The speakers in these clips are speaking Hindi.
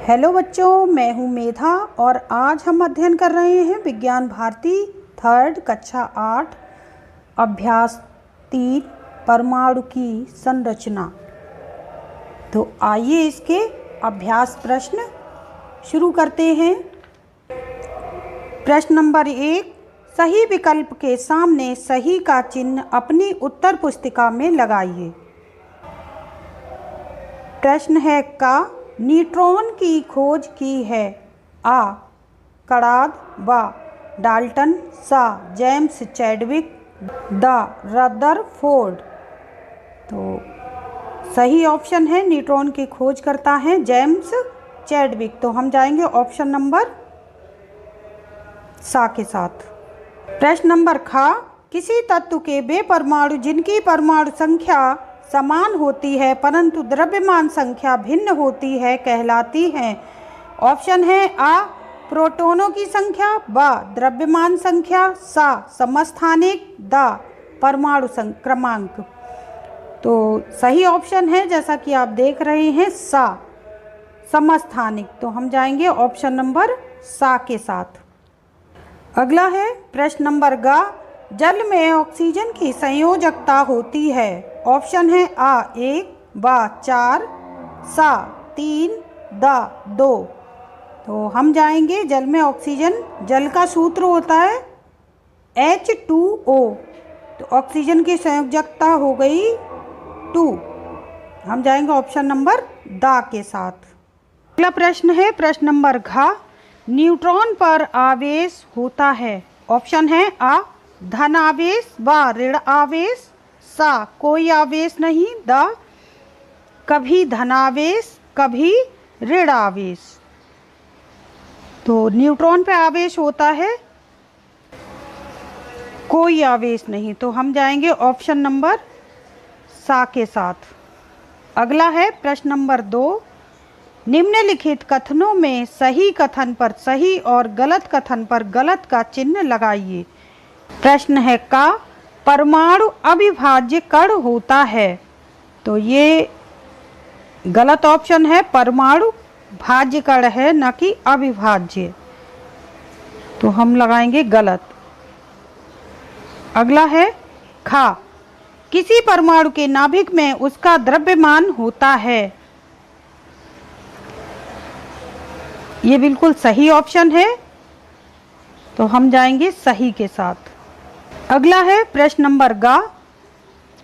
हेलो बच्चों, मैं हूँ मेधा और आज हम अध्ययन कर रहे हैं विज्ञान भारती थर्ड कक्षा 8 अभ्यास 3 परमाणु की संरचना। तो आइए इसके अभ्यास प्रश्न शुरू करते हैं। प्रश्न नंबर 1, सही विकल्प के सामने सही का चिन्ह अपनी उत्तर पुस्तिका में लगाइए। प्रश्न है का न्यूट्रॉन की खोज की है। आ कड़ाद, ब डाल्टन, सा जेम्स चैडविक, द रदरफोर्ड। तो सही ऑप्शन है न्यूट्रॉन की खोज करता है जेम्स चैडविक। तो हम जाएंगे ऑप्शन नंबर सा के साथ। प्रश्न नंबर खा किसी तत्व के वे परमाणु जिनकी परमाणु संख्या समान होती है परंतु द्रव्यमान संख्या भिन्न होती है कहलाती हैं। ऑप्शन है आ प्रोटॉनों की संख्या, ब द्रव्यमान संख्या, सा समस्थानिक, द परमाणु क्रमांक। तो सही ऑप्शन है जैसा कि आप देख रहे हैं सा समस्थानिक। तो हम जाएंगे ऑप्शन नंबर सा के साथ। अगला है प्रश्न नंबर ग जल में ऑक्सीजन की संयोजकता होती है। ऑप्शन है आ 1, ब 4, सा 3, द 2। तो हम जाएंगे जल में ऑक्सीजन, जल का सूत्र होता है H2O। तो ऑक्सीजन की संयोजकता हो गई 2। हम जाएंगे ऑप्शन नंबर द के साथ। अगला प्रश्न है प्रश्न नंबर घ न्यूट्रॉन पर आवेश होता है। ऑप्शन है आ धन आवेश, ब ऋण आवेश, सा कोई आवेश नहीं, द कभी धनावेश कभी ऋण आवेश। तो न्यूट्रॉन पे आवेश होता है कोई आवेश नहीं। तो हम जाएंगे ऑप्शन नंबर सा के साथ। अगला है प्रश्न नंबर 2 निम्नलिखित कथनों में सही कथन पर सही और गलत कथन पर गलत का चिन्ह लगाइए। प्रश्न है का परमाणु अविभाज्य कण होता है। तो ये गलत ऑप्शन है, परमाणु भाज्य कण है न कि अविभाज्य। तो हम लगाएंगे गलत। अगला है खा किसी परमाणु के नाभिक में उसका द्रव्यमान होता है। ये बिल्कुल सही ऑप्शन है। तो हम जाएंगे सही के साथ। अगला है प्रश्न नंबर ग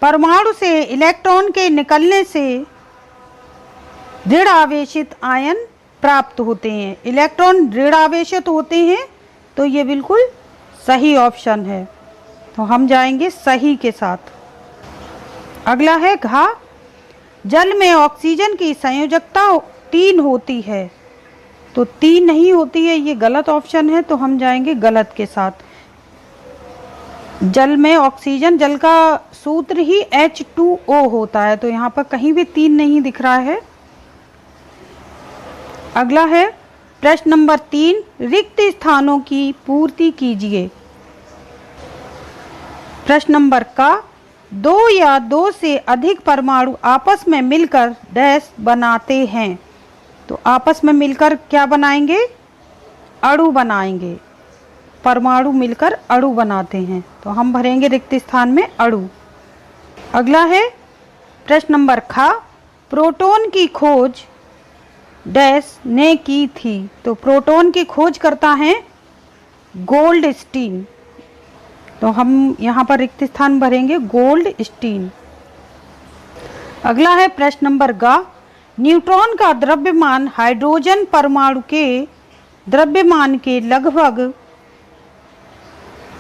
परमाणु से इलेक्ट्रॉन के निकलने से ऋण आवेशित आयन प्राप्त होते हैं। इलेक्ट्रॉन ऋण आवेशित होते हैं। तो ये बिल्कुल सही ऑप्शन है। तो हम जाएंगे सही के साथ। अगला है घ जल में ऑक्सीजन की संयोजकता 3 होती है। तो 3 नहीं होती है, ये गलत ऑप्शन है। तो हम जाएंगे गलत के साथ। जल में ऑक्सीजन, जल का सूत्र ही H2O होता है। तो यहाँ पर कहीं भी 3 नहीं दिख रहा है। अगला है प्रश्न नंबर 3 रिक्त स्थानों की पूर्ति कीजिए। प्रश्न नंबर का 2 या 2 से अधिक परमाणु आपस में मिलकर डैश बनाते हैं। तो आपस में मिलकर क्या बनाएंगे? अणु बनाएंगे। परमाणु मिलकर अणु बनाते हैं। तो हम भरेंगे रिक्त स्थान में अणु। अगला है प्रश्न नंबर खा प्रोटॉन की खोज डैश ने की थी। तो प्रोटॉन की खोज करता है गोल्डस्टीन। तो हम यहाँ पर रिक्त स्थान भरेंगे गोल्डस्टीन। अगला है प्रश्न नंबर ग न्यूट्रॉन का द्रव्यमान हाइड्रोजन परमाणु के द्रव्यमान के लगभग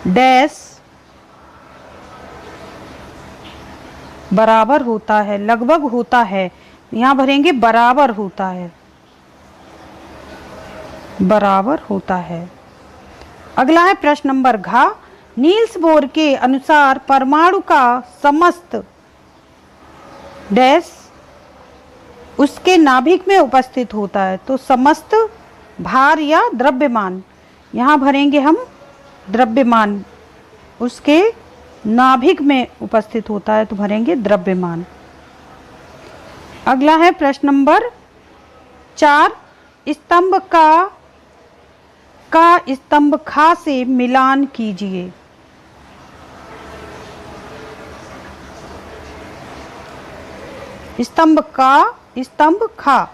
डैश बराबर होता है। लगभग होता है, यहाँ भरेंगे बराबर होता है। बराबर होता है। अगला है प्रश्न नंबर घ नील्स बोर के अनुसार परमाणु का समस्त डैश उसके नाभिक में उपस्थित होता है। तो समस्त भार या द्रव्यमान, यहाँ भरेंगे हम द्रव्यमान, उसके नाभिक में उपस्थित होता है। तो भरेंगे द्रव्यमान। अगला है प्रश्न नंबर 4 स्तंभ का स्तंभ खा से मिलान कीजिए। स्तंभ का स्तंभ खा,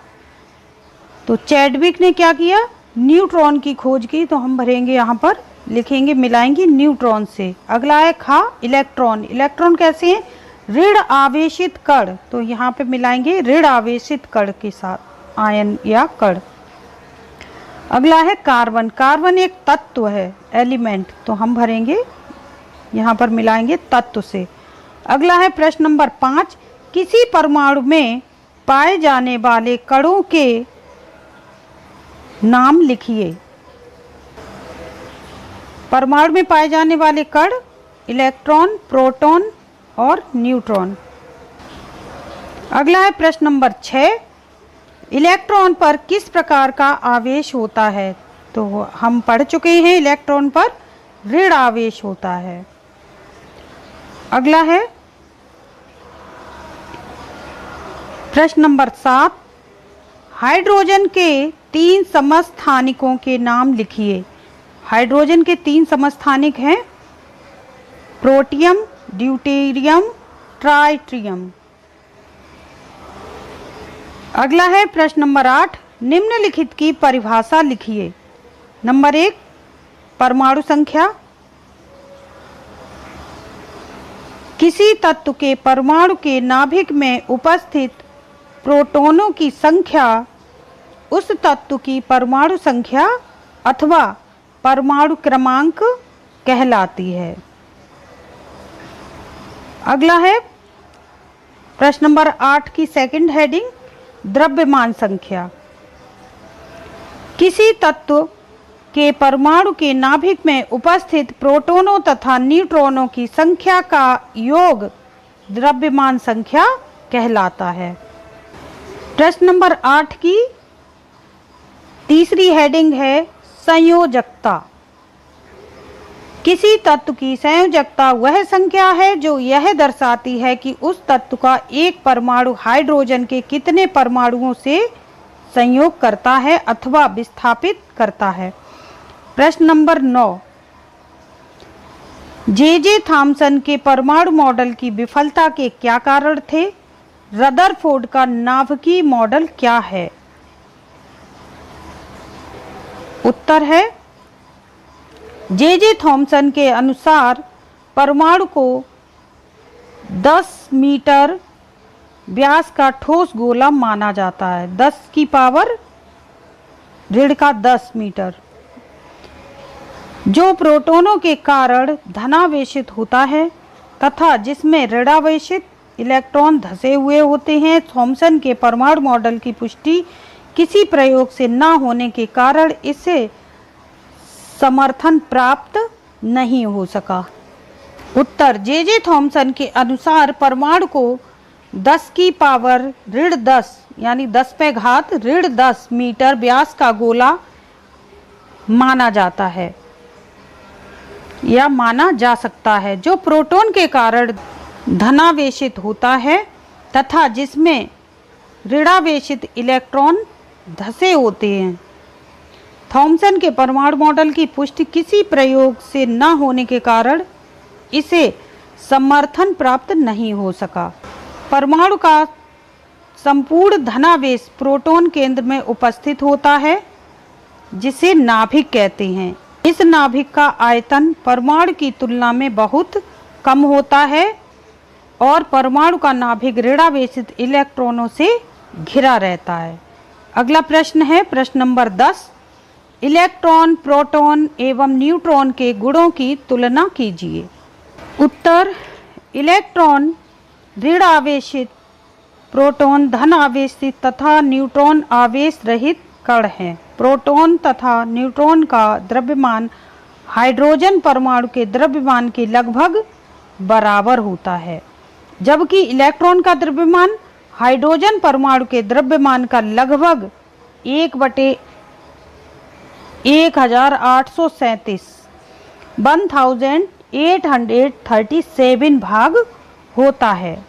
तो चैडविक ने क्या किया, न्यूट्रॉन की खोज की, तो हम भरेंगे यहाँ पर, लिखेंगे मिलाएंगे न्यूट्रॉन से। अगला है खा इलेक्ट्रॉन। इलेक्ट्रॉन कैसे हैं, ऋण आवेशित कण, तो यहाँ पे मिलाएंगे ऋण आवेशित कण के साथ, आयन या कण। अगला है कार्बन। कार्बन एक तत्व है, एलिमेंट, तो हम भरेंगे यहाँ पर मिलाएंगे तत्व से। अगला है प्रश्न नंबर 5, किसी परमाणु में पाए जाने वाले कणों के नाम लिखिए। परमाणु में पाए जाने वाले कण इलेक्ट्रॉन, प्रोटॉन और न्यूट्रॉन। अगला है प्रश्न नंबर 6, इलेक्ट्रॉन पर किस प्रकार का आवेश होता है, तो हम पढ़ चुके हैं इलेक्ट्रॉन पर ऋण आवेश होता है। अगला है प्रश्न नंबर 7, हाइड्रोजन के 3 समस्थानिकों के नाम लिखिए। हाइड्रोजन के 3 समस्थानिक हैं प्रोटियम, ड्यूटेरियम, ट्राइटियम। अगला है प्रश्न नंबर 8, निम्नलिखित की परिभाषा लिखिए। नंबर 1, परमाणु संख्या, किसी तत्व के परमाणु के नाभिक में उपस्थित प्रोटॉनों की संख्या उस तत्व की परमाणु संख्या अथवा परमाणु क्रमांक कहलाती है। अगला है प्रश्न नंबर 8 की सेकंड हेडिंग, द्रव्यमान संख्या, किसी तत्व के परमाणु के नाभिक में उपस्थित प्रोटॉनों तथा न्यूट्रॉनों की संख्या का योग द्रव्यमान संख्या कहलाता है। प्रश्न नंबर 8 की तीसरी हेडिंग है संयोजकता। किसी तत्व की संयोजकता वह संख्या है जो यह दर्शाती है कि उस तत्व का एक परमाणु हाइड्रोजन के कितने परमाणुओं से संयोग करता है अथवा विस्थापित करता है। प्रश्न नंबर 9, जे थॉमसन के परमाणु मॉडल की विफलता के क्या कारण थे? रदरफोर्ड का नाभिकीय मॉडल क्या है? उत्तर है जे थॉमसन के अनुसार परमाणु को 10 मीटर व्यास का ठोस गोला माना जाता है। 10 की पावर ऋण का 10 मीटर, जो प्रोटॉनों के कारण धनावेशित होता है तथा जिसमें ऋणावेशित इलेक्ट्रॉन धसे हुए होते हैं। थॉमसन के परमाणु मॉडल की पुष्टि किसी प्रयोग से न होने के कारण इसे समर्थन प्राप्त नहीं हो सका। उत्तर, जे थॉमसन के अनुसार परमाणु को 10 की पावर ऋण 10 यानी 10 पे घात ऋण 10 मीटर व्यास का गोला माना जाता है या माना जा सकता है, जो प्रोटॉन के कारण धनावेशित होता है तथा जिसमें ऋणावेशित इलेक्ट्रॉन धसे होते हैं। थॉमसन के परमाणु मॉडल की पुष्टि किसी प्रयोग से न होने के कारण इसे समर्थन प्राप्त नहीं हो सका। परमाणु का संपूर्ण धनावेश प्रोटॉन केंद्र में उपस्थित होता है जिसे नाभिक कहते हैं। इस नाभिक का आयतन परमाणु की तुलना में बहुत कम होता है और परमाणु का नाभिक ऋणावेशित इलेक्ट्रॉनों से घिरा रहता है। अगला प्रश्न है प्रश्न नंबर 10, इलेक्ट्रॉन, प्रोटॉन एवं न्यूट्रॉन के गुणों की तुलना कीजिए। उत्तर, इलेक्ट्रॉन ऋण आवेशित, प्रोटॉन धन आवेशित तथा न्यूट्रॉन आवेश रहित कण हैं। प्रोटॉन तथा न्यूट्रॉन का द्रव्यमान हाइड्रोजन परमाणु के द्रव्यमान के लगभग बराबर होता है, जबकि इलेक्ट्रॉन का द्रव्यमान हाइड्रोजन परमाणु के द्रव्यमान का लगभग 1/1837 भाग होता है।